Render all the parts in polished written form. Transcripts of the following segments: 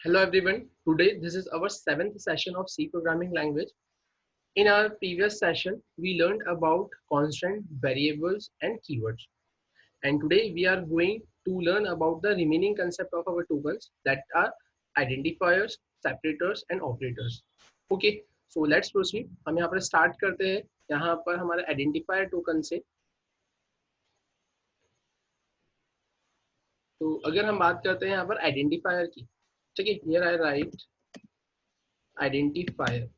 Hello everyone. Today this is our seventh session of C programming language. In our previous session, we learned about constant variables and keywords. And today we are going to learn about the remaining concept of our tokens that are identifiers, separators and operators. Okay, so let's proceed. हम यहाँ पर start करते हैं यहाँ पर हमारे identifier token से. तो अगर हम बात करते हैं यहाँ पर identifier की, ठीक है, here I write identifier.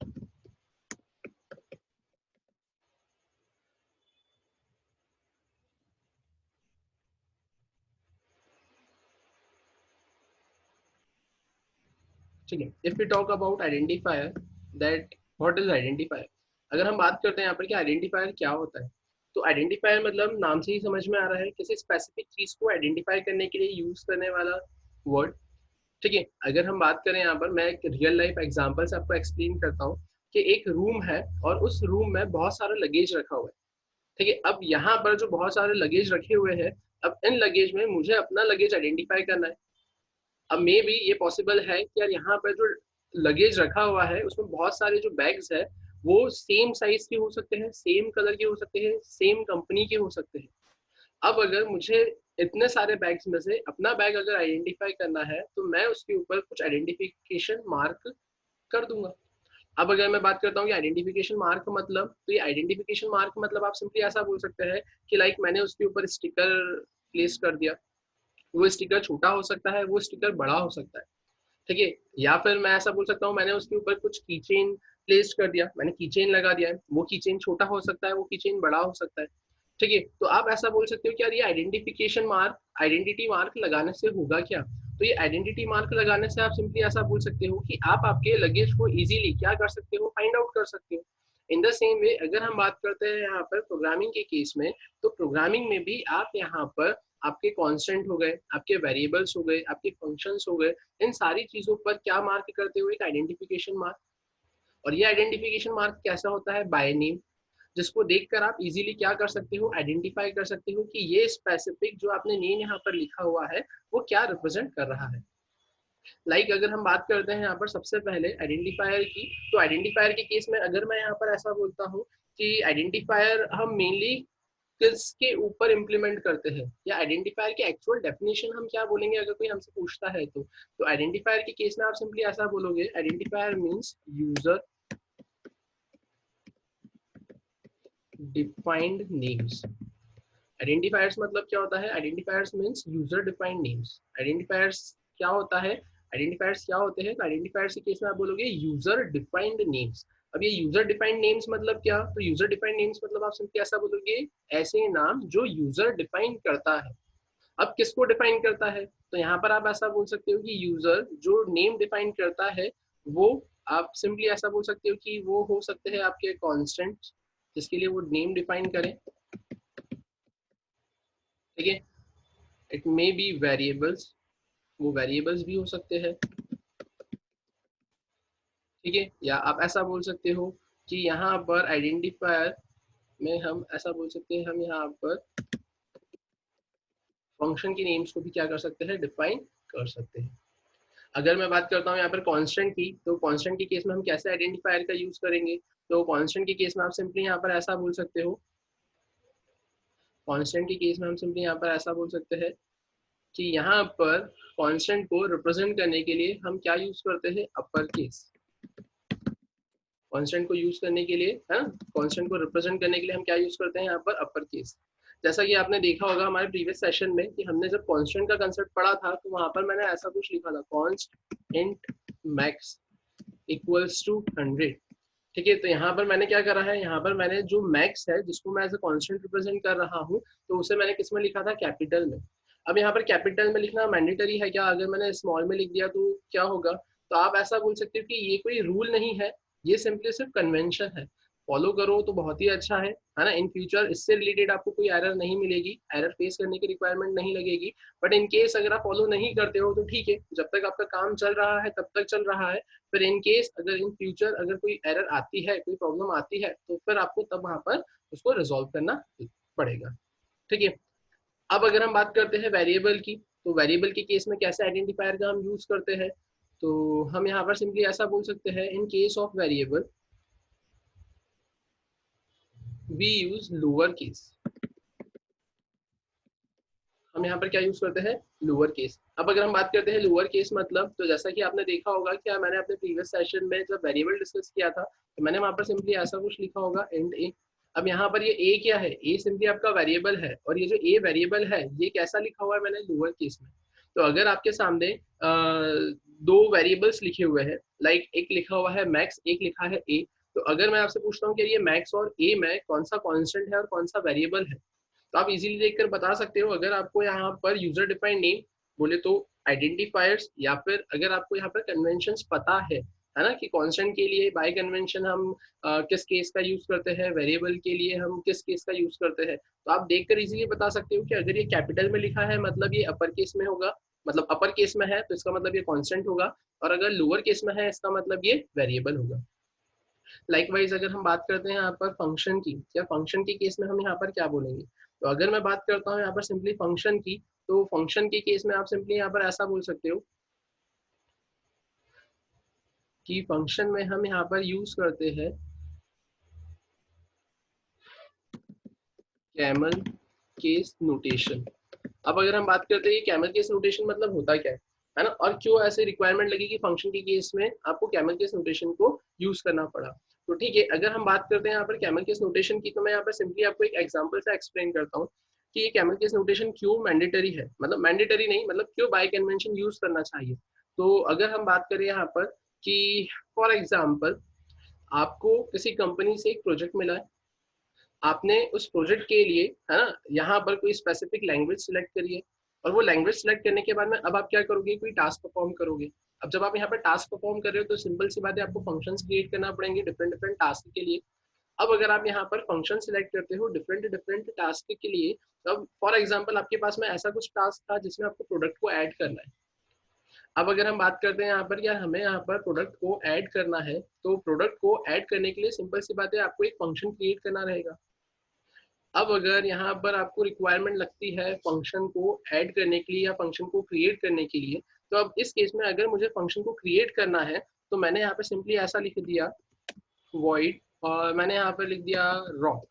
ठीक है, if we talk about identifier that what is identifier. अगर हम बात करते हैं यहाँ पर कि आइडेंटिफायर क्या होता है, तो आइडेंटिफायर मतलब नाम से ही समझ में आ रहा है किसी स्पेसिफिक चीज को आइडेंटिफाई करने के लिए यूज करने वाला वर्ड. ठीक है, अगर हम बात करें यहाँ पर, मैं एक रियल लाइफ एग्जांपल से आपको एक्सप्लेन करता हूँ कि एक रूम है और उस रूम में बहुत सारा लगेज रखा हुआ है. ठीक है, अब यहाँ पर जो बहुत सारे लगेज रखे हुए हैं, अब इन लगेज में मुझे अपना लगेज आइडेंटिफाई करना है. अब मे भी ये पॉसिबल है कि यार यहाँ पर जो लगेज रखा हुआ है उसमें बहुत सारे जो बैग्स है वो सेम साइज के हो सकते हैं, सेम कलर के हो सकते हैं, सेम कंपनी के हो सकते हैं. अब अगर मुझे इतने सारे बैग्स में से अपना बैग अगर आइडेंटिफाई करना है तो मैं उसके ऊपर कुछ आइडेंटिफिकेशन मार्क कर दूंगा. अब अगर मैं बात करता हूँ कि आइडेंटिफिकेशन मार्क मतलब, तो ये आइडेंटिफिकेशन मार्क मतलब आप सिंपली ऐसा बोल सकते हैं कि लाइक मैंने उसके ऊपर स्टिकर प्लेस कर दिया. वो स्टिकर छोटा हो सकता है, वो स्टिकर बड़ा हो सकता है. ठीक है, या फिर मैं ऐसा बोल सकता हूँ मैंने उसके ऊपर कुछ कीचेन प्लेस कर दिया, मैंने कीचेन लगा दिया है, वो कीचेन छोटा हो सकता है, वो कीचेन बड़ा हो सकता है. ठीक है, तो आप ऐसा बोल सकते हो कि यार ये आइडेंटिफिकेशन मार्क, आइडेंटिटी मार्क लगाने से होगा क्या. तो ये आइडेंटिटी मार्क लगाने से आप सिंपली ऐसा बोल सकते हो कि आप आपके लगेज को इजीली क्या कर सकते हो, फाइंड आउट कर सकते हो. इन द सेम वे अगर हम बात करते हैं यहाँ पर प्रोग्रामिंग के केस में, तो प्रोग्रामिंग में भी आप यहाँ पर आपके कांस्टेंट हो गए, आपके वेरिएबल्स हो गए, आपके फंक्शंस हो गए, इन सारी चीजों पर क्या मार्क करते हुए एक आइडेंटिफिकेशन मार्क. और ये आइडेंटिफिकेशन मार्क कैसा होता है, बाय नेम, जिसको देखकर आप इजीली क्या कर सकते हो, आइडेंटिफाई कर सकते हो कि ये स्पेसिफिक जो आपने नेम यहाँ पर लिखा हुआ है वो क्या रिप्रेजेंट कर रहा है. अगर हम बात करते हैं यहाँ पर सबसे पहले आइडेंटिफायर की, तो आइडेंटिफायर के केस में अगर मैं यहाँ पर ऐसा बोलता हूँ कि आइडेंटिफायर हम मेनली किसके ऊपर इम्प्लीमेंट करते हैं, या आइडेंटिफायर की एक्चुअल डेफिनेशन हम क्या बोलेंगे अगर कोई हमसे पूछता है. तो आइडेंटिफायर के केस में आप सिंपली ऐसा बोलोगे, identifier means user defined names. Identifiers मतलब क्या होता है, identifiers means user defined names. Identifiers क्या होता है, आइडेंटिफायर्स क्या होते हैं, तो आइडेंटिफायर्स के केस में आप बोलोगे यूजर डिफाइंड नेम्स. अब ये यूजर डिफाइंड नेम्स मतलब क्या, तो यूजर डिफाइंड नेम्स मतलब आप सिंपली ऐसा बोलोगे, ऐसे नाम जो यूजर डिफाइन करता है. अब किसको डिफाइन करता है, तो यहाँ पर आप ऐसा बोल सकते हो कि यूजर जो नेम डिफाइन करता है वो, आप सिंपली ऐसा बोल सकते हो कि वो हो सकते हैं आपके कांस्टेंट जिसके लिए वो नेम डिफाइन करें. ठीक है, इट मे बी वेरिएबल्स, वो वेरिएबल्स भी हो सकते हैं. ठीक है, या आप ऐसा बोल सकते हो कि यहाँ पर आइडेंटिफायर में हम ऐसा बोल सकते हैं, हम यहाँ पर फंक्शन की नेम्स को भी क्या कर सकते हैं, डिफाइन कर सकते हैं. अगर मैं बात करता हूँ यहाँ पर कांस्टेंट की, तो कांस्टेंट के केस में हम कैसे आइडेंटिफायर का यूज करेंगे, तो कांस्टेंट के केस में आप सिंपली यहाँ पर ऐसा बोल सकते हो, कांस्टेंट के केस में हम सिंपली यहाँ पर ऐसा बोल सकते हैं कि यहाँ पर कांस्टेंट को रिप्रेजेंट करने के लिए हम क्या यूज करते हैं, अपर केस. कांस्टेंट को यूज करने के लिए, है ना, कांस्टेंट को रिप्रेजेंट करने के लिए हम क्या यूज करते हैं यहाँ पर, अपर केस. जैसा कि आपने देखा होगा हमारे प्रीवियस सेशन में कि हमने जब कांस्टेंट का कंसेप्ट पढ़ा था तो वहां पर मैंने ऐसा कुछ लिखा था, const int max equals to 100. ठीक है, तो यहाँ पर मैंने क्या करा है, यहाँ पर मैंने जो मैक्स है जिसको मैं एज अ कांस्टेंट रिप्रेजेंट कर रहा हूँ, तो उसे मैंने किस में लिखा था, कैपिटल में. अब यहाँ पर कैपिटल में लिखना मैंडेटरी है क्या, अगर मैंने स्मॉल में लिख दिया तो क्या होगा, तो आप ऐसा बोल सकते हो कि ये कोई रूल नहीं है, ये सिंपली सिर्फ कन्वेंशन है, फॉलो करो तो बहुत ही अच्छा है ना. इन फ्यूचर इससे रिलेटेड आपको कोई एरर नहीं मिलेगी, एरर फेस करने की रिक्वायरमेंट नहीं लगेगी. बट इन केस अगर आप फॉलो नहीं करते हो तो ठीक है, जब तक आपका काम चल रहा है तब तक चल रहा है. फिर इन केस अगर इन फ्यूचर अगर कोई एरर आती है, कोई प्रॉब्लम आती है, तो फिर आपको तब वहां पर उसको रिजॉल्व करना पड़ेगा. ठीक है, अब अगर हम बात करते हैं वेरिएबल की, तो वेरिएबल के केस में कैसे आइडेंटिफायर का हम यूज करते हैं, तो हम यहाँ पर सिंपली ऐसा बोल सकते हैं, in case of variable we use lower case. हम यहाँ पर क्या यूज करते हैं, लोअर केस। अब अगर हम बात करते हैं लोअर केस मतलब, तो जैसा कि आपने देखा होगा कि मैंने अपने प्रीवियस सेशन में जब वेरिएबल डिस्कस किया था, तो मैंने वहां पर सिंपली ऐसा कुछ लिखा होगा, एंड ए। अब यहाँ पर ये ए क्या है, ए सिंपली आपका वेरिएबल है, और ये जो ए वेरिएबल है ये कैसा लिखा हुआ है मैंने, लोअर केस में। तो अगर आपके सामने दो वेरिएबल्स लिखे हुए हैं, लाइक एक लिखा हुआ है मैक्स, एक लिखा है ए, तो अगर मैं आपसे पूछता हूँ कि ये मैक्स और ए में कौन सा कॉन्स्टेंट है और कौन सा वेरिएबल है, तो आप इजीली देखकर बता सकते हो। अगर आपको यहाँ पर यूजर डिफाइंड नेम बोले तो आइडेंटिफायर्स, या फिर अगर आपको यहाँ पर कन्वेंशंस पता है ना, कि कांस्टेंट के लिए बाय कन्वेंशन हम किस केस का यूज करते हैं, वेरिएबल के लिए हम किस केस का यूज करते हैं, तो आप देखकर इजीली बता सकते हो कि अगर ये कैपिटल में लिखा है मतलब ये अपर केस में होगा, मतलब अपर केस में है तो इसका मतलब ये कांस्टेंट होगा, और अगर लोअर केस में है इसका मतलब ये वेरिएबल होगा। लाइकवाइज अगर हम बात करते हैं यहाँ पर फंक्शन की, या फंक्शन के केस में हम यहाँ पर क्या बोलेंगे, तो अगर मैं बात करता हूँ यहाँ पर सिंपली फंक्शन की, तो फंक्शन के केस में आप सिंपली यहाँ पर ऐसा बोल सकते हो कि फंक्शन में हम यहाँ पर यूज करते हैं कैमल केस नोटेशन। अब अगर हम बात करते हैं कैमल केस नोटेशन मतलब होता क्या है ना, और क्यों ऐसे रिक्वायरमेंट लगी कि फंक्शन के केस में आपको कैमल केस नोटेशन को यूज करना पड़ा। तो ठीक है, अगर हम बात करते हैं यहाँ पर कैमल केस नोटेशन की, तो मैं यहाँ पर सिंपली आपको एक एग्जांपल से एक्सप्लेन करता हूँ कि ये कैमल केस नोटेशन क्यों मैंडेटरी है, मतलब मैंडेटरी नहीं, मतलब क्यों बाय कन्वेंशन यूज करना चाहिए। तो अगर हम बात करें यहाँ पर कि फॉर एग्जाम्पल आपको किसी कंपनी से एक प्रोजेक्ट मिला है, आपने उस प्रोजेक्ट के लिए, है ना, यहाँ पर कोई स्पेसिफिक लैंग्वेज सिलेक्ट करिए, और वो लैंग्वेज सिलेक्ट करने के बाद में अब आप क्या करोगे, कोई टास्क परफॉर्म करोगे। अब जब आप यहाँ पर टास्क परफॉर्म कर रहे हो तो सिंपल सी बात है, आपको फंक्शंस क्रिएट करना पड़ेंगे डिफरेंट डिफरेंट टास्क के लिए। अब अगर आप यहाँ पर फंक्शन सिलेक्ट करते हो डिफरेंट डिफरेंट टास्क के लिए, तब फॉर एग्जाम्पल आपके पास में ऐसा कुछ टास्क था जिसमें आपको प्रोडक्ट को ऐड करना है। अब अगर हम बात करते हैं यहाँ पर, यार हमें यहाँ पर प्रोडक्ट को ऐड करना है, तो प्रोडक्ट को ऐड करने के लिए सिंपल सी बात है, आपको एक फंक्शन क्रिएट करना रहेगा। अब अगर यहाँ पर आपको रिक्वायरमेंट लगती है फंक्शन को ऐड करने के लिए या फंक्शन को क्रिएट करने के लिए, तो अब इस केस में अगर मुझे फंक्शन को क्रिएट करना है, तो मैंने यहाँ पे सिंपली ऐसा लिख दिया void, और मैंने यहाँ पर लिख दिया rock।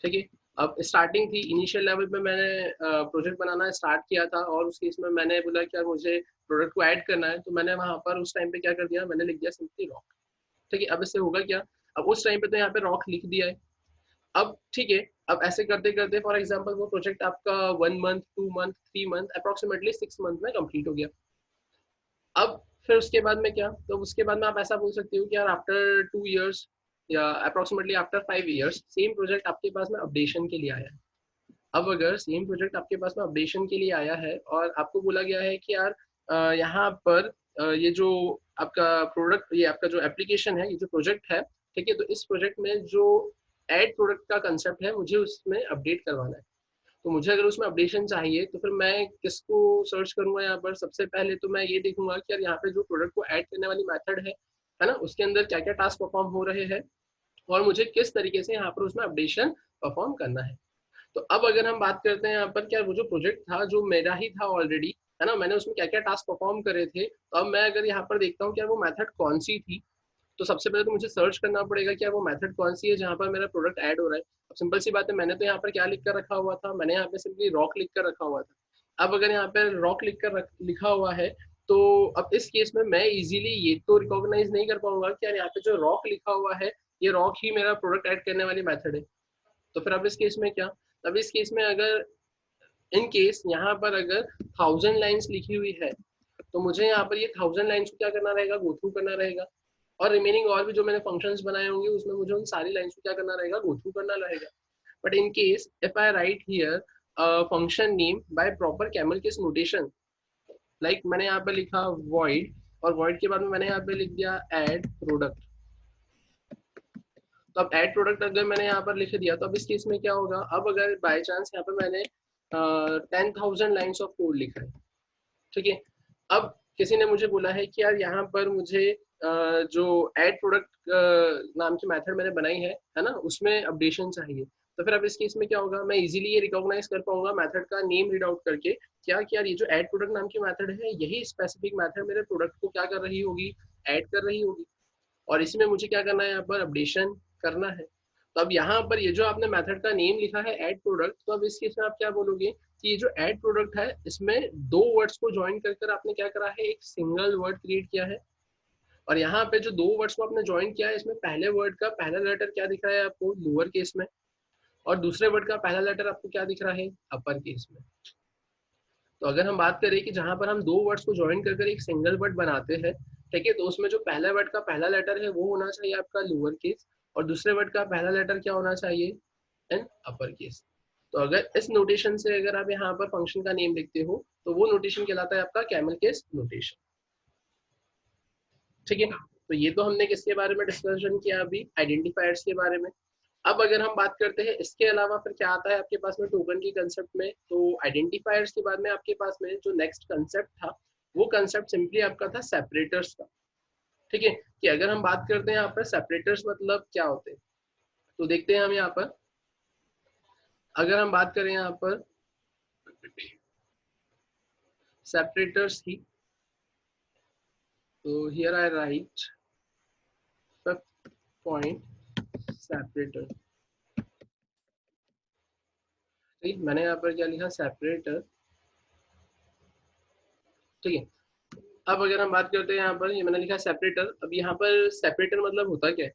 ठीक है, अब स्टार्टिंग थी, इनिशियल लेवल पे मैंने प्रोजेक्ट बनाना स्टार्ट किया था, और उस केस में मैंने बोला कि यार मुझे प्रोडक्ट को ऐड करना है, तो मैंने वहाँ पर उस टाइम पे क्या कर दिया, मैंने लिख दिया सिंपली रॉक। ठीक है, अब इससे होगा क्या, अब उस टाइम पे तो यहाँ पे रॉक लिख दिया है। अब ठीक है, अब ऐसे करते करते फॉर एग्जांपल वो प्रोजेक्ट आपका 1 month, 2 month, 3 month, approximately 6 month में कंप्लीट हो गया। अब फिर उसके बाद में क्या, तो उसके बाद में आप ऐसा बोल सकते हो कि यार आफ्टर 2 इयर्स या approximately after 5 years same project आपके पास में अपडेशन के लिए आया है। अब अगर सेम प्रोजेक्ट आपके पास में अपडेशन के लिए आया है और आपको बोला गया है कि यार यहाँ पर ये जो आपका प्रोडक्ट, ये आपका जो एप्लीकेशन है, ये जो प्रोजेक्ट है, ठीक है, तो इस प्रोजेक्ट में जो ऐड प्रोडक्ट का कंसेप्ट है मुझे उसमें अपडेट करवाना है। तो मुझे अगर उसमें अपडेशन चाहिए तो फिर मैं किसको सर्च करूंगा, यहाँ पर सबसे पहले तो मैं ये देखूंगा कि यार यहाँ पे जो प्रोडक्ट को ऐड करने वाली मेथड है ना, उसके अंदर क्या क्या टास्क परफॉर्म हो रहे हैं, और मुझे किस तरीके से यहाँ पर उसमें अपडेशन परफॉर्म करना है। तो अब अगर हम बात करते हैं यहाँ पर, क्या वो जो प्रोजेक्ट था जो मेरा ही था ऑलरेडी, है ना, मैंने उसमें क्या क्या टास्क परफॉर्म करे थे, तो अब मैं अगर यहाँ पर देखता हूँ क्या वो मेथड कौन सी थी, तो सबसे पहले तो मुझे सर्च करना पड़ेगा कि यार वो मेथड कौन सी है जहाँ पर मेरा प्रोडक्ट ऐड हो रहा है। अब सिंपल सी बात है, मैंने तो यहाँ पर क्या लिख कर रखा हुआ था, मैंने यहाँ पे सिंपली रॉक लिख कर रखा हुआ था। अब अगर यहाँ पे रॉक लिख कर लिखा हुआ है, तो अब इस केस में मैं इजीली ये तो रिकॉग्नाइज नहीं कर पाऊंगा कि यार यहाँ पे जो रॉक लिखा हुआ है, ये रॉक ही मेरा प्रोडक्ट ऐड करने वाली मेथड है। तो फिर अब इस केस में क्या, अब इस केस में अगर इन केस यहाँ पर अगर 1000 लाइन्स लिखी हुई है, तो मुझे यहाँ पर ये 1000 लाइन्स को क्या करना रहेगा, गो थ्रू करना रहेगा, और रिमेनिंग और भी जो मैंने फंक्शंस बनाए होंगे उसमें मुझे उन सारी लाइन्स को क्या करना रहेगा, गो थ्रू करना रहेगा। But in case if I write here function name by proper camel case notation, like मैंने यहाँ पे लिखा void, और void के बाद में मैंने यहाँ पे लिख दिया add product। तो अब ऐड प्रोडक्ट अगर मैंने यहाँ पर लिख दिया, तो अब इस केस में क्या होगा, अब अगर बाय चांस यहाँ पर मैंने 10,000 लाइन्स ऑफ कोड लिखा है, ठीक है, अब किसी ने मुझे बोला है कि यार यहाँ पर मुझे जो ऐड प्रोडक्ट नाम की मेथड मैंने बनाई है ना, उसमें अपडेशन चाहिए। तो फिर अब इस केस में क्या होगा, मैं इजीली ये रिकॉग्नाइज कर पाऊंगा मेथड का नेम रीड आउट करके, क्या कि यार ये जो ऐड प्रोडक्ट नाम की मेथड है, यही स्पेसिफिक मेथड मेरे प्रोडक्ट को क्या कर रही होगी, ऐड कर रही होगी, और इसमें मुझे क्या करना है, यहाँ पर अपडेशन करना है। तो अब यहाँ पर ये जो आपने मेथड का नेम लिखा है ऐड प्रोडक्ट, तो अब इस केस में आप क्या बोलोगे कि ये जो ऐड प्रोडक्ट है, इसमें दो वर्ड्स को ज्वाइन कर कर आपने क्या करा है, एक सिंगल वर्ड क्रिएट किया है। और यहाँ पे जो दो वर्ड्स को आपने ज्वाइन किया है, इसमें पहले वर्ड का पहला लेटर क्या दिख रहा है आपको, लोअर केस में, और दूसरे वर्ड का पहला लेटर आपको क्या दिख रहा है, अपर केस में। तो अगर हम बात करें कि जहां पर हम दो वर्ड्स को ज्वाइन कर कर एक सिंगल वर्ड बनाते हैं, ठीक है, तो उसमें जो पहले वर्ड का पहला लेटर है वो होना चाहिए आपका लोअर केस, और दूसरे वर्ड का पहला लेटर क्या होना चाहिए, एन अपर केस। तो अगर इस नोटेशन से अगर आप यहाँ पर फंक्शन का नेम लिखते हो, तो वो नोटेशन कहलाता है आपका कैमल केस नोटेशन। ठीक है, तो ये तो हमने किसके बारे में डिस्कशन किया अभी, आइडेंटिफायर्स के बारे में। अब अगर हम बात करते हैं इसके अलावा फिर क्या आता है आपके पास में टोकन के कंसेप्ट में, तो आइडेंटिफायर्स के बाद में आपके पास में जो नेक्स्ट कंसेप्ट था, वो कंसेप्ट सिंपली आपका था सेपरेटर्स का। ठीक है, कि अगर हम बात करते हैं यहाँ पर सेपरेटर्स मतलब क्या होते हैं, तो देखते हैं हम यहाँ पर, अगर हम बात करें यहाँ पर सेपरेटर्स की, तो here I right fifth point separator. ठीक, मैंने यहाँ पर क्या लिखा, सेपरेटर। ठीक है, अब अगर हम बात करते हैं यहाँ पर, ये मैंने लिखा सेपरेटर। अब यहाँ पर सेपरेटर मतलब होता क्या है,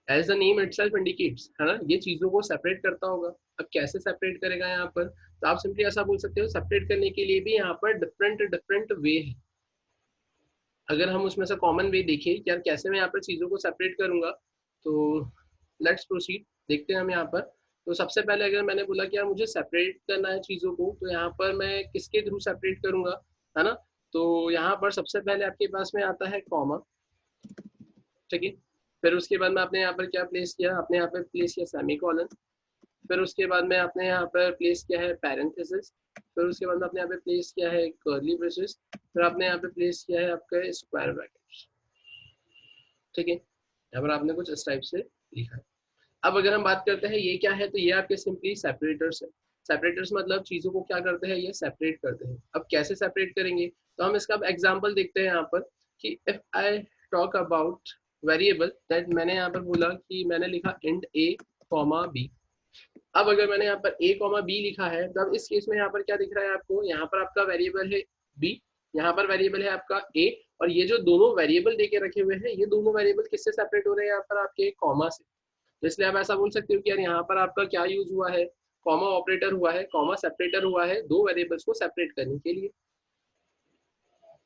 as the name itself indicates, है ना, ये चीजों को सेपरेट करता होगा। अब कैसे सेपरेट करेगा यहाँ पर, तो आप सिंपली ऐसा बोल सकते हो, सेपरेट करने के लिए भी यहाँ पर डिफरेंट डिफरेंट वे है। अगर हम उसमें से कॉमन वे देखें कि यार कैसे मैं यहाँ पर चीजों को सेपरेट करूंगा, तो लेट्स प्रोसीड, देखते हैं हम यहाँ पर। तो सबसे पहले अगर मैंने बोला कि यार मुझे सेपरेट करना है चीजों को, तो यहाँ पर मैं किसके थ्रू सेपरेट करूंगा, है ना। तो यहाँ पर सबसे पहले आपके पास में आता है कॉमा। ठीक है, फिर उसके बाद में आपने यहाँ पर क्या प्लेस किया, आपने यहाँ पर प्लेस किया सेमी कॉलन। फिर उसके बाद में आपने यहाँ पर प्लेस किया है पैरेंथेसिस। फिर उसके बाद में आपने यहाँ पे प्लेस किया है कर्ली ब्रेसेस। फिर आपने यहाँ पे प्लेस किया है आपका स्क्वायर ब्रैकेट। ठीक है, यहाँ पर आपने कुछ इस टाइप से लिखा है। अब अगर हम बात करते हैं ये क्या है, तो ये आपके सिंपली सेपरेटर्स है। सेपरेटर्स मतलब चीजों को क्या करते हैं, ये सेपरेट करते हैं। अब कैसे सेपरेट करेंगे, तो हम इसका एग्जांपल देखते हैं यहाँ पर, कि if I talk about variable that, मैंने यहाँ पर बोला कि मैंने लिखा इंट ए कॉमा बी। अब अगर मैंने यहाँ पर a कॉमा बी लिखा है, तब इस केस में यहाँ पर क्या दिख रहा है आपको, यहाँ पर आपका वेरिएबल है b, यहाँ पर वेरिएबल है आपका a, और ये जो दोनों वेरिएबल देके रखे हुए हैं, ये दोनों वेरिएबल किससे सेपरेट हो रहे हैं, यहाँ पर आपके कॉमा से। तो इसलिए आप ऐसा बोल सकते हो कि यार यहाँ पर आपका क्या यूज हुआ है, कॉमा ऑपरेटर हुआ है, कॉमा सेपरेटर हुआ है, दो वेरिएबल्स को सेपरेट करने के लिए।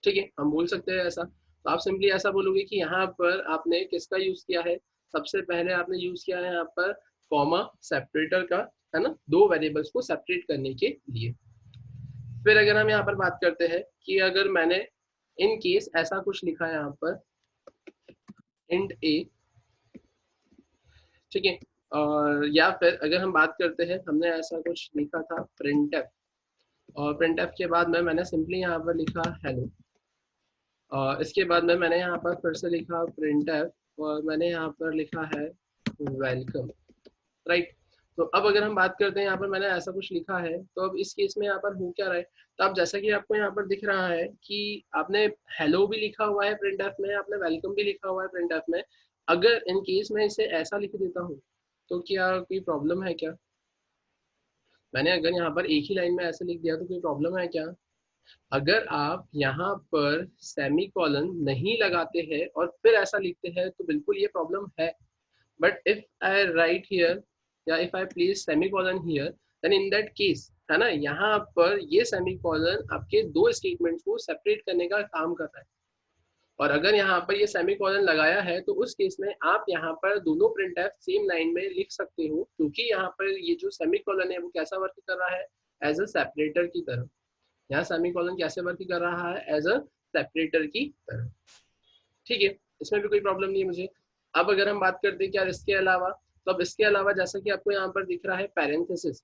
ठीक है, हम बोल सकते हैं ऐसा। तो आप सिंपली ऐसा बोलोगे कि यहाँ पर आपने किसका यूज किया है, सबसे पहले आपने यूज किया है यहाँ पर कॉमा सेपरेटर का, है ना, दो वेरिएबल्स को सेपरेट करने के लिए। फिर अगर हम यहाँ पर बात करते हैं कि अगर मैंने इन केस ऐसा कुछ लिखा है यहाँ पर इंट ए, ठीक है, और या फिर अगर हम बात करते हैं, हमने ऐसा कुछ लिखा था प्रिंट एफ, और प्रिंट एफ के बाद में मैंने सिंपली यहाँ पर लिखा हेलो, और इसके बाद में मैंने यहाँ पर फिर से लिखा प्रिंट एफ, और मैंने यहाँ पर लिखा है वेलकम, राइट। तो अब अगर हम बात करते हैं, यहाँ पर मैंने ऐसा कुछ लिखा है, तो अब इस केस में यहाँ पर हो क्या रहा है, तो अब जैसा कि आपको यहाँ पर दिख रहा है कि आपने हेलो भी लिखा हुआ है प्रिंट एफ में, आपने वेलकम भी लिखा हुआ है प्रिंट एफ में। अगर इन केस में इसे ऐसा लिख देता हूँ, तो क्या कोई प्रॉब्लम है क्या, मैंने अगर यहाँ पर एक ही लाइन में ऐसे लिख दिया तो कोई प्रॉब्लम है क्या। अगर आप यहाँ पर सेमी कॉलन नहीं लगाते हैं और फिर ऐसा लिखते हैं, तो बिल्कुल ये प्रॉब्लम है। But if I write here, या if I place semicolon here, then in that case, है ना, यहाँ पर ये सेमी कॉलन आपके दो स्टेटमेंट्स को सेपरेट करने का काम कर रहा है। और अगर यहाँ पर ये सेमी कॉलन लगाया है, तो उस केस में आप यहाँ पर दोनों प्रिंट एफ सेम लाइन में लिख सकते हो, क्योंकि यहाँ पर ये जो सेमी कॉलन है वो कैसा वर्क कर रहा है, एज अ सेपरेटर की तरह। यहाँ सेमी कॉलन कैसे वर्क कर रहा है, एज अ सेपरेटर की तरह। ठीक है, इसमें भी कोई प्रॉब्लम नहीं है मुझे। अब अगर हम बात करते हैं क्या इसके अलावा, तो अब इसके अलावा जैसा कि आपको यहाँ पर दिख रहा है पैरेंथेसिस।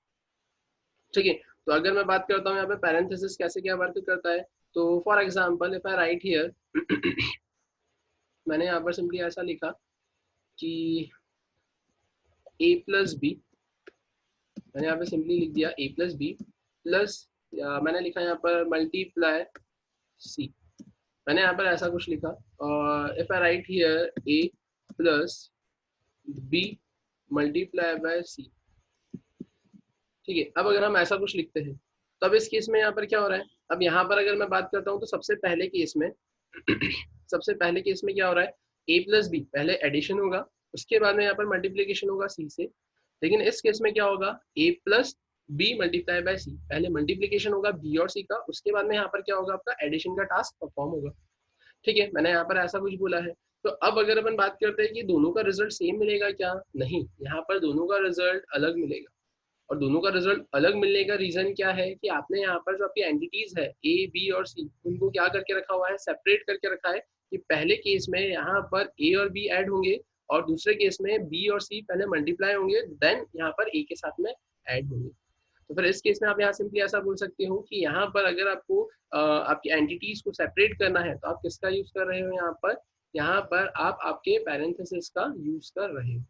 ठीक है, तो अगर मैं बात करता हूँ यहाँ पे पैरेंथेसिस कैसे क्या वर्क करता है, तो for example if I write here, मैंने यहाँ पर सिंपली ऐसा लिखा कि a प्लस बी, मैंने यहाँ पे सिंपली लिख दिया a प्लस बी प्लस, मैंने लिखा यहाँ पर मल्टीप्लाई सी, मैंने यहाँ पर ऐसा कुछ लिखा। If I write here a plus B multiply by C, ठीक है। अब अगर हम ऐसा कुछ लिखते हैं तब इस केस में यहाँ पर क्या हो रहा है, अब यहाँ पर अगर मैं बात करता हूँ तो सबसे पहले केस में सबसे पहले केस में क्या हो रहा है, ए प्लस बी पहले एडिशन होगा, उसके बाद में यहाँ पर मल्टीप्लीकेशन होगा सी से। लेकिन इस केस में क्या होगा, ए प्लस बी मल्टीप्लाई बाय सी, पहले मल्टीप्लीकेशन होगा बी और सी का, उसके बाद में यहाँ पर क्या होगा, आपका एडिशन का टास्क परफॉर्म होगा। ठीक है, मैंने यहाँ पर ऐसा कुछ बोला है। तो अब अगर अपन बात करते हैं कि दोनों का रिजल्ट सेम मिलेगा क्या, नहीं, यहाँ पर दोनों का रिजल्ट अलग मिलेगा। और दोनों का रिजल्ट अलग मिलने का रीजन क्या है कि आपने यहाँ पर जो आपकी एंटिटीज है ए बी और सी, उनको क्या करके रखा हुआ है, सेपरेट करके रखा है। कि पहले केस में यहाँ पर ए और बी ऐड होंगे और दूसरे केस में बी और सी पहले मल्टीप्लाई होंगे, देन यहाँ पर ए के साथ में ऐड होंगे। तो फिर इस केस में आप यहाँ सिंपली ऐसा बोल सकते हो कि यहाँ पर अगर आपको आपकी एंटिटीज को सेपरेट करना है तो आप किसका यूज कर रहे हो, यहाँ पर आप आपके पैरेंथेसिस का यूज कर रहे हो।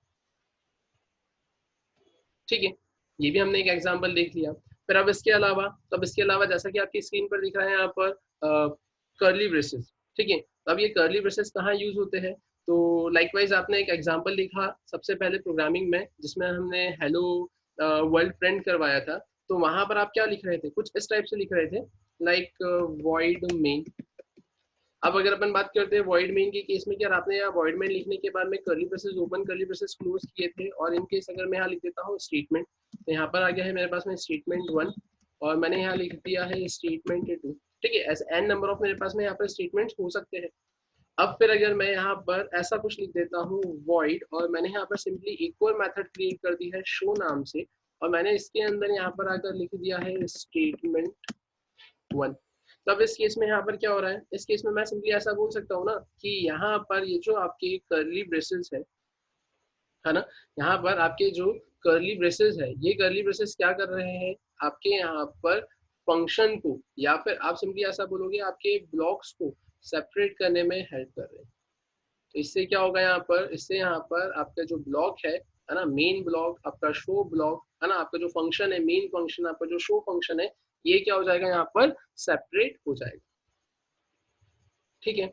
ठीक है, ये भी हमने एक एग्जांपल देख लिया। फिर अब इसके अलावा, जैसा कि आपकी स्क्रीन पर दिख रहा है यहाँ पर कर्ली ब्रेसेस, ठीक है। तो अब ये कर्ली ब्रेसेस कहाँ यूज होते हैं, तो लाइकवाइज आपने एक एग्जांपल देखा सबसे पहले प्रोग्रामिंग में, जिसमें हमने हेलो वर्ल्ड प्रिंट करवाया था। तो वहां पर आप क्या लिख रहे थे, कुछ इस टाइप से लिख रहे थे, लाइक वॉइड मेन। अब अगर अपन बात करते हैं वॉइड मेन के केस में, क्या आपने यहाँ वॉइड मेन लिखने के बाद में curly braces open curly braces close किए थे, और इन केस अगर मैं यहाँ लिख देता हूँ स्टेटमेंट, तो यहाँ पर आ गया है मेरे पास में स्टेटमेंट 1, और मैंने यहाँ लिख दिया है स्टेटमेंट 2। ठीक है, ऐसे एन नंबर ऑफ मेरे पास में यहाँ पर स्टेटमेंट्स हो सकते हैं। अब फिर अगर मैं यहाँ पर ऐसा कुछ लिख देता हूँ वॉइड, और मैंने यहाँ पर सिंपली एक और मेथड क्रिएट कर दी है शो नाम से, और मैंने इसके अंदर यहाँ पर आकर लिख दिया है स्टेटमेंट 1। तब इस केस में यहाँ पर क्या हो रहा है, इस केस में मैं सिंपली ऐसा बोल सकता हूँ ना कि यहाँ पर ये जो आपके कर्ली ब्रेसेस है ना, यहाँ पर आपके जो कर्ली ब्रेसेस है, ये कर्ली ब्रेसेस क्या कर रहे हैं, आपके यहाँ पर फंक्शन को, या फिर आप सिंपली ऐसा बोलोगे आपके ब्लॉक्स को सेपरेट करने में हेल्प कर रहे हैं। तो इससे क्या होगा यहाँ पर, इससे यहाँ पर आपका जो ब्लॉक है ना, मेन ब्लॉक, आपका शो ब्लॉक है ना, आपका जो फंक्शन है मेन फंक्शन, आपका जो शो फंक्शन है, ये क्या हो जाएगा, यहाँ पर सेपरेट हो जाएगा। ठीक है,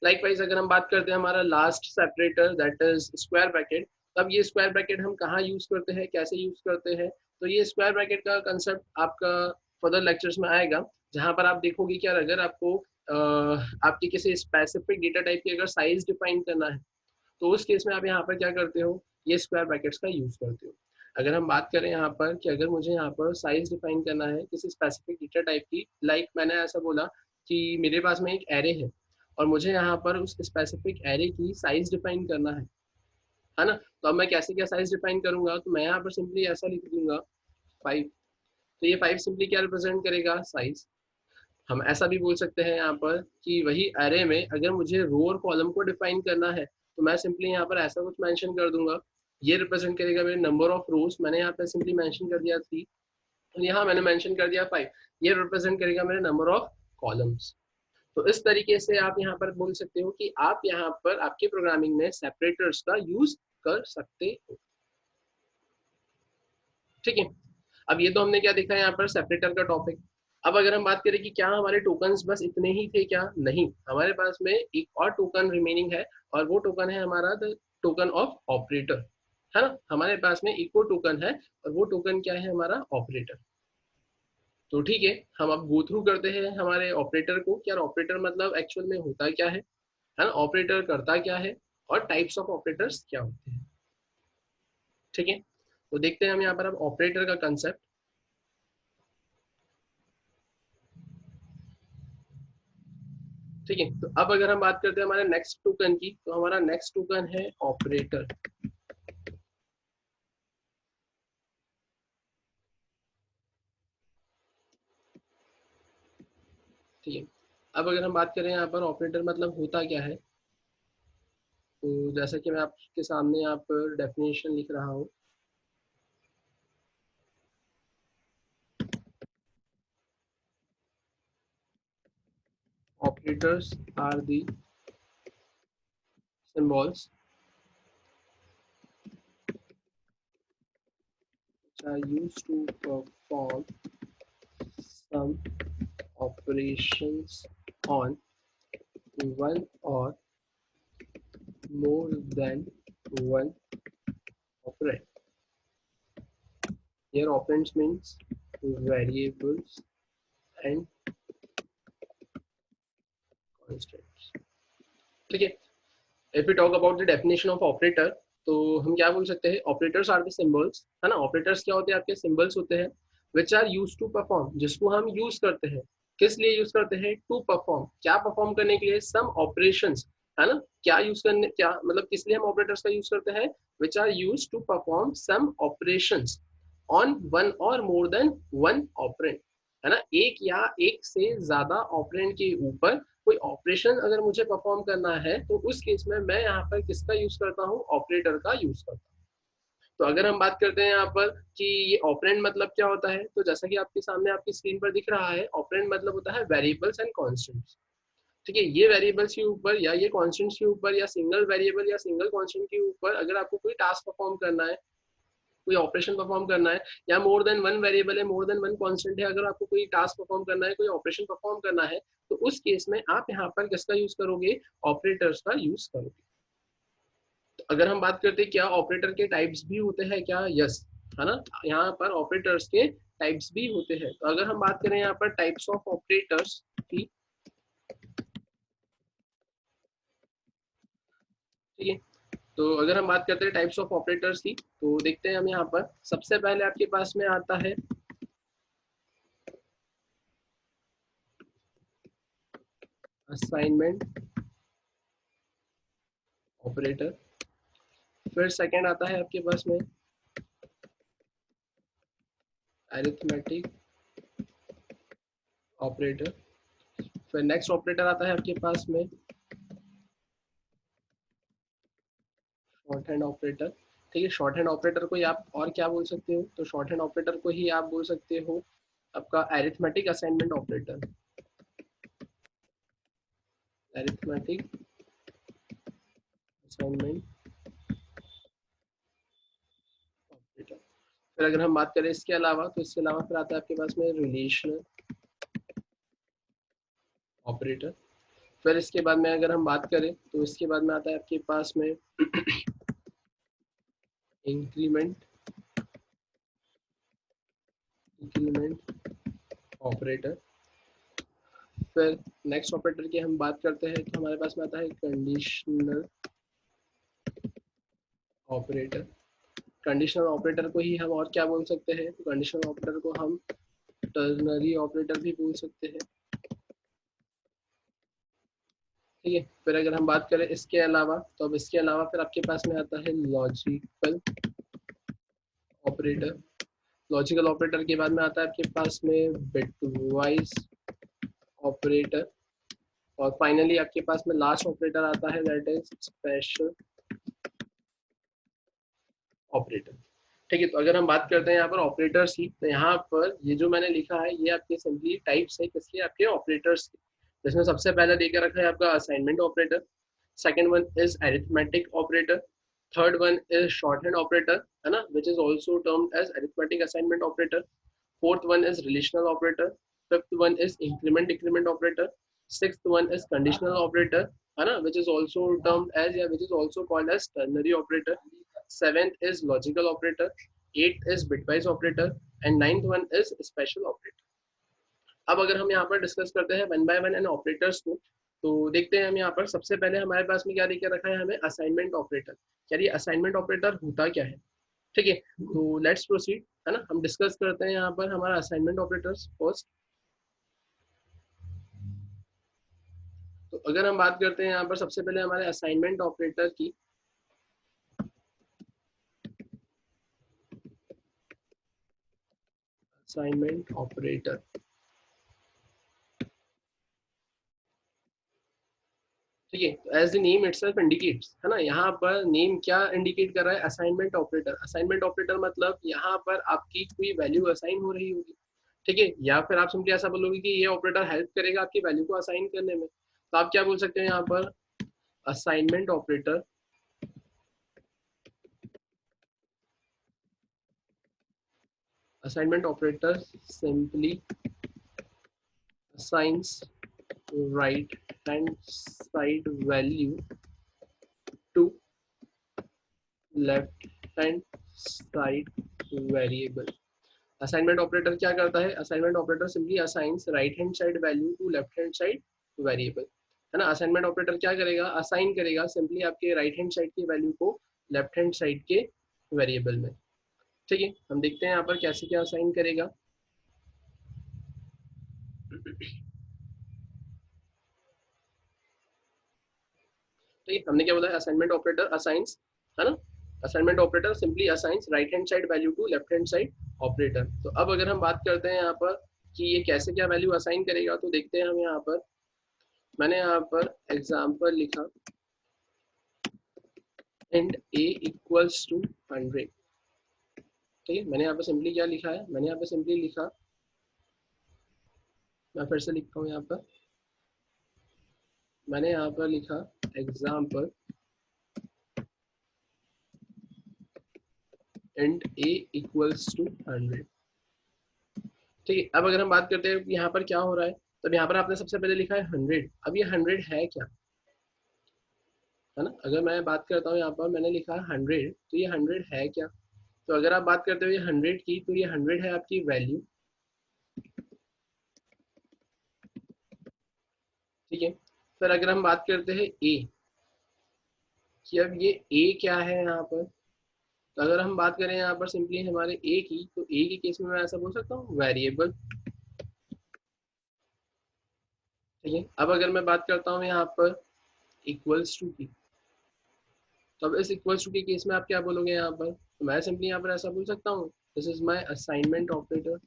लाइकवाइज अगर हम बात करते हैं हमारा last separator that is square bracket. तब ये स्क्वायर ब्रैकेट हम कहाँ यूज करते हैं, कैसे यूज करते हैं, तो ये स्क्वायर ब्रैकेट का कंसेप्ट आपका फर्दर लेक्चर्स में आएगा, जहां पर आप देखोगे कि अगर आपको आपके किसी स्पेसिफिक डेटा टाइप की अगर साइज डिफाइन करना है, तो उस केस में आप यहाँ पर क्या करते हो, ये स्क्वायर ब्रैकेट्स का यूज करते हो। अगर हम बात करें यहाँ पर कि अगर मुझे यहाँ पर साइज डिफाइन करना है किसी स्पेसिफिक डेटा टाइप की, लाइक मैंने ऐसा बोला कि मेरे पास में एक एरे है और मुझे यहाँ पर उस स्पेसिफिक एरे की साइज डिफाइन करना है ना, तो अब मैं कैसे क्या साइज डिफाइन करूंगा, तो मैं यहाँ पर सिंपली ऐसा लिख दूंगा 5। तो ये 5 सिंपली क्या रिप्रेजेंट करेगा, साइज। हम ऐसा भी बोल सकते हैं यहाँ पर कि वही एरे में अगर मुझे रो और कॉलम को डिफाइन करना है, तो मैं सिंपली यहाँ पर ऐसा कुछ मेंशन कर दूंगा, ये रिप्रेजेंट करेगा मेरे नंबर ऑफ रोज, मैंने यहाँ पर सिंपली मेंशन कर दिया 3, और यहाँ मैंने मेंशन कर दिया 5, ये रिप्रेजेंट करेगा मेरे नंबर ऑफ कॉलम्स। तो इस तरीके से आप यहाँ पर बोल सकते हो कि आप यहाँ पर आपके प्रोग्रामिंग में सेपरेटर्स का यूज कर सकते हो। ठीक है, अब ये तो हमने क्या देखा है यहाँ पर सेपरेटर का टॉपिक। अब अगर हम बात करें कि क्या हमारे टोकन्स बस इतने ही थे, क्या नहीं, हमारे पास में एक और टोकन रिमेनिंग है, और वो टोकन है हमारा द टोकन ऑफ ऑपरेटर, है ना, हमारे पास में एक और टोकन है, और वो टोकन क्या है, हमारा ऑपरेटर। तो ठीक है, हम अब गो थ्रू करते हैं हमारे ऑपरेटर को, क्या ऑपरेटर मतलब एक्चुअल में होता क्या है ना, ऑपरेटर करता क्या है, और टाइप्स ऑफ ऑपरेटर्स क्या होते हैं। ठीक है, तो देखते हैं हम यहाँ पर अब ऑपरेटर का कंसेप्ट। ठीक है, तो अब अगर हम बात करते हैं हमारे नेक्स्ट टोकन की, तो हमारा नेक्स्ट टोकन है ऑपरेटर। ठीक है, अब अगर हम बात करें यहाँ पर ऑपरेटर मतलब होता क्या है, तो जैसा कि मैं आपके सामने यहाँ पर डेफिनेशन लिख रहा हूँ। Operators are the symbols are used to perform some operations on one or more than one operand. Here operands means variables and constants. ठीक है, if we talk about the definition of operator, तो हम क्या बोल सकते हैं, operators are the symbols, है ना। ऑपरेटर्स क्या होते हैं, आपके सिंबल्स होते हैं which are use to perform, जिसको हम यूज करते हैं, किस लिए यूज करते हैं, टू परफॉर्म, क्या परफॉर्म करने के लिए, सम ऑपरेशंस, है ना। क्या यूज करने, क्या मतलब किस लिए हम ऑपरेटर्स का यूज करते हैं, which are use to perform some operations on one or more then one operand, है ना। एक या एक से ज्यादा ऑपरेंड के ऊपर कोई ऑपरेशन अगर मुझे परफॉर्म करना है तो उस केस में मैं यहाँ पर किसका यूज करता हूँ, ऑपरेटर का यूज करता हूँ। तो अगर हम बात करते हैं यहाँ पर कि ये ऑपरेंड मतलब क्या होता है, तो जैसा कि आपके सामने आपकी स्क्रीन पर दिख रहा है, ऑपरेंड मतलब होता है वेरिएबल्स एंड कॉन्स्टेंट्स। ठीक है, ये वेरिएबल्स के ऊपर या ये कॉन्स्टेंट्स के ऊपर या सिंगल वेरिएबल या सिंगल कॉन्स्टेंट के ऊपर अगर आपको कोई टास्क परफॉर्म करना है, कोई ऑपरेशन परफॉर्म करना है, या मोर देन वन वेरिएबल है, मोर देन वन कांस्टेंट है, अगर आपको कोई टास्क परफॉर्म करना है, कोई ऑपरेशन परफॉर्म करना है, तो उस केस में आप यहाँ पर किसका यूज करोगे, ऑपरेटर्स का यूज करोगे। तो अगर हम बात करते हैं क्या ऑपरेटर के टाइप्स भी होते हैं क्या, यस, है ना। यहाँ पर ऑपरेटर्स के टाइप्स भी होते हैं। तो अगर हम बात करें यहाँ पर टाइप्स ऑफ ऑपरेटर्स की, ठीक है, तो अगर हम बात करते हैं टाइप्स ऑफ ऑपरेटर्स की, तो देखते हैं हम यहाँ पर सबसे पहले आपके पास में आता है असाइनमेंट ऑपरेटर, फिर सेकंड आता है आपके पास में अरिथमेटिक ऑपरेटर, फिर नेक्स्ट ऑपरेटर आता है आपके पास में शॉर्ट हैंड ऑपरेटर। ठीक है, शॉर्ट हैंड ऑपरेटर को ही आप और क्या बोल सकते हो, तो शॉर्ट हैंड ऑपरेटर को ही आप बोल सकते हो आपका arithmetic assignment operator, arithmetic assignment operator. फिर अगर हम बात करें इसके अलावा, तो इसके अलावा फिर आता है आपके पास में रिलेशनल ऑपरेटर। फिर इसके बाद में अगर हम बात करें तो इसके बाद में आता है आपके पास में इंक्रीमेंट इंक्रीमेंट ऑपरेटर। फिर नेक्स्ट ऑपरेटर की हम बात करते हैं तो हमारे पास में आता है कंडीशनल ऑपरेटर। कंडीशनल ऑपरेटर को ही हम और क्या बोल सकते हैं, तो कंडीशनल ऑपरेटर को हम टर्नरी ऑपरेटर भी बोल सकते हैं। ठीक है, फिर अगर हम बात करें इसके अलावा, तो अब इसके अलावा फिर आपके पास में आता है लॉजिकल ऑपरेटर। लॉजिकल ऑपरेटर के बाद में आता है आपके पास में बिटवाइज ऑपरेटर, और फाइनली आपके पास में लास्ट ऑपरेटर आता है दैट इज स्पेशल ऑपरेटर। ठीक है, तो अगर हम बात करते हैं यहाँ पर ऑपरेटर्स की, तो यहाँ पर ये जो मैंने लिखा है ये आपके सिंपली टाइप्स है किसके, आपके ऑपरेटर्स के, जिसमें सबसे पहले देकर रखा है आपका assignment operator, second one is arithmetic operator, third one is short hand operator, है ना, which is also termed as arithmetic assignment operator, fourth one is relational operator, fifth one is increment decrement operator, sixth one is conditional operator, है ना, which is also termed as, या which is also called as ternary operator, seventh is logical operator, eighth is bitwise operator, and ninth one is special operator। अब अगर हम यहाँ पर discuss करते हैं one by one in operators को, तो देखते हैं हम यहाँ पर सबसे पहले हमारे पास में क्या देकर रखा है, हमें असाइनमेंट ऑपरेटर। यार ये असाइनमेंट ऑपरेटर होता क्या है, ठीक है, तो लेट्स प्रोसीड, है ना। हम डिस्कस करते हैं यहाँ पर हमारा असाइनमेंट ऑपरेटर्स फर्स्ट। तो अगर हम बात करते हैं यहाँ पर सबसे पहले हमारे असाइनमेंट ऑपरेटर की, असाइनमेंट ऑपरेटर, ठीक है, as the name itself indicates, है ना, यहाँ पर नेम क्या इंडिकेट कर रहा है, असाइनमेंट ऑपरेटर। असाइनमेंट ऑपरेटर मतलब यहाँ पर आपकी कोई वैल्यू असाइन हो रही होगी, ठीक है, या फिर आप सिंपली ऐसा बोलोगे कि ये ऑपरेटर हेल्प करेगा आपकी वैल्यू को असाइन करने में, तो आप क्या बोल सकते हैं यहाँ पर, assignment operator assignment operator simply assigns right hand side value to left hand side variable. Assignment operator क्या करता है? Assignment operator simply assigns right hand side value to left hand side variable, है ना। असाइनमेंट ऑपरेटर क्या करेगा? Assign करेगा simply आपके right hand side की वैल्यू को लेफ्ट हैंड साइड के वेरिएबल में। ठीक है, हम देखते हैं यहाँ पर कैसे क्या असाइन करेगा। ठीक है, हमने क्या बोला? असाइनमेंट ऑपरेटर असाइंस, है ना। Assignment operator simply assigns right hand side value to left hand side operator. तो अब अगर हम बात करते हैं यहाँ पर कि ये कैसे क्या वैल्यू असाइन करेगा, तो देखते हैं हम यहाँ पर। मैंने यहाँ पर एग्जाम्पल लिखा एंड a इक्वल्स टू 100। ठीक है, मैंने यहाँ पर सिंपली क्या लिखा है? मैंने यहाँ पर सिंपली लिखा, मैं फिर से लिखता हूँ यहाँ पर। मैंने यहाँ पर लिखा example and a equals to 100। ठीक है, अब अगर हम बात करते हैं यहाँ पर क्या हो रहा है, तब यहाँ पर आपने सबसे पहले लिखा है 100। अब ये 100 है क्या, है ना। अगर मैं बात करता हूँ यहाँ पर मैंने लिखा है 100, तो ये 100 है क्या? तो अगर आप बात करते हो ये 100 की, तो ये 100 है आपकी वैल्यू। ठीक है, फिर अगर हम बात करते हैं a कि अब ये a क्या है यहाँ पर, तो अगर हम बात करें यहाँ पर सिंपली हमारे a की, तो a के केस में मैं ऐसा बोल सकता हूँ वेरिएबल। ठीक है, अब अगर मैं बात करता हूँ यहाँ पर इक्वल्स टू की, तो अब इस इक्वल्स टू के केस में आप क्या बोलोगे यहाँ पर? तो मैं सिंपली यहाँ पर ऐसा बोल सकता हूँ, this is my assignment operator.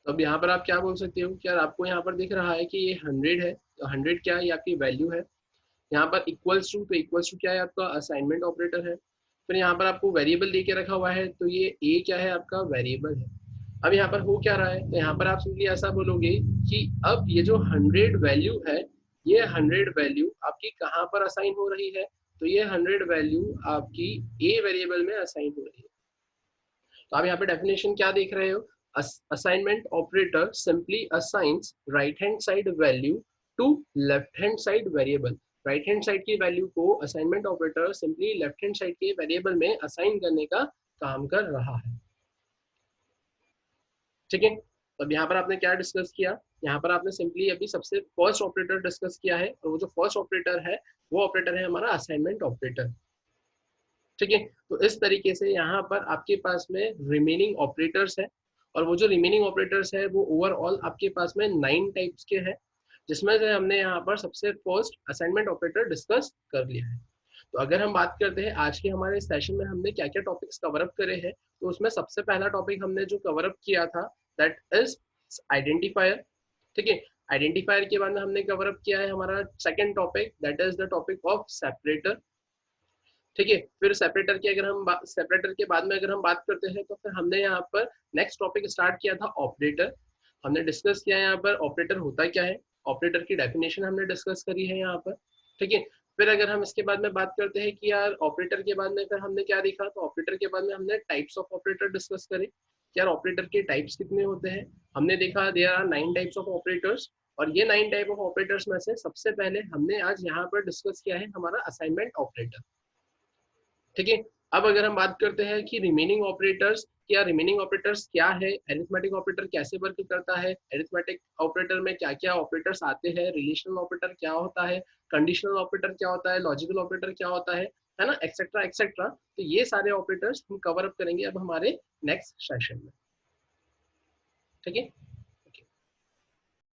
तो अब यहाँ पर आप क्या बोल सकते हो कि यार आपको यहाँ पर दिख रहा है कि ये 100 है, तो 100 क्या है? ये आपकी वैल्यू है। यहाँ पर इक्वल्स टू, तो इक्वल्स टू क्या है? आपका असाइनमेंट ऑपरेटर है। फिर यहाँ पर आपको वेरिएबल दे के रखा हुआ है, तो ये a क्या है? आपका वेरिएबल है। अब यहाँ पर हो क्या रहा है, तो यहाँ पर आप सिंपली ऐसा बोलोगे कि अब ये जो 100 वैल्यू है, ये 100 वैल्यू आपकी कहाँ पर असाइन हो रही है? तो ये 100 वैल्यू आपकी a वेरिएबल में असाइन हो रही है। तो आप यहाँ पे डेफिनेशन क्या देख रहे हो? Assignment operator simply assigns right hand side value to left hand side variable. Right hand side की वैल्यू को assignment operator simply left hand side के वेरिएबल में असाइन करने का काम कर रहा है। ठीक है, अब यहाँ पर आपने क्या डिस्कस किया? यहाँ पर आपने सिंपली अभी सबसे फर्स्ट ऑपरेटर डिस्कस किया है, और वो जो फर्स्ट ऑपरेटर है वो ऑपरेटर है हमारा असाइनमेंट ऑपरेटर। ठीक है, तो इस तरीके से यहाँ पर आपके पास में रिमेनिंग ऑपरेटर्स है, और वो जो रिमेनिंग ऑपरेटर्स है वो ओवरऑल आपके पास में 9 टाइप्स के हैं, जिसमें से हमने यहाँ पर सबसे फर्स्ट असाइनमेंट ऑपरेटर डिस्कस कर लिया है। तो अगर हम बात करते हैं आज के हमारे सेशन में हमने क्या क्या टॉपिक्स कवर अप करे हैं, तो उसमें सबसे पहला टॉपिक हमने जो कवर अप किया था दैट इज आइडेंटिफायर। ठीक है, आइडेंटिफायर के बाद में हमने कवर अप किया है हमारा second topic that is the topic of separator. ठीक है, फिर सेपरेटर की अगर हम सेपरेटर के बाद में अगर हम बात करते हैं, तो फिर हमने यहाँ पर नेक्स्ट टॉपिक स्टार्ट किया था ऑपरेटर। हमने डिस्कस किया यहाँ पर ऑपरेटर होता क्या है, ऑपरेटर की डेफिनेशन हमने डिस्कस करी है यहाँ पर। ठीक है, फिर अगर हम इसके बाद में बात करते हैं कि यार ऑपरेटर के बाद में फिर हमने क्या देखा, तो ऑपरेटर के बाद में हमने टाइप्स ऑफ ऑपरेटर डिस्कस करे कि यार ऑपरेटर के टाइप्स कितने होते हैं। हमने देखा there are 9 types of operators, और ये 9 टाइप ऑफ ऑपरेटर्स में से सबसे पहले हमने आज यहाँ पर डिस्कस किया है हमारा असाइनमेंट ऑपरेटर। ठीक है, अब अगर हम बात करते हैं कि रिमेनिंग ऑपरेटर्स, क्या रिमेनिंग ऑपरेटर्स क्या है, एरिथमेटिक ऑपरेटर कैसे वर्क करता है, एरिथमेटिक ऑपरेटर में क्या क्या ऑपरेटर्स आते हैं, रिलेशनल ऑपरेटर क्या होता है, कंडीशनल ऑपरेटर क्या होता है, लॉजिकल ऑपरेटर क्या होता है ना, एक्सेट्रा एक्सेट्रा। तो ये सारे ऑपरेटर्स हम कवर अप करेंगे अब हमारे नेक्स्ट सेशन में। ठीक है,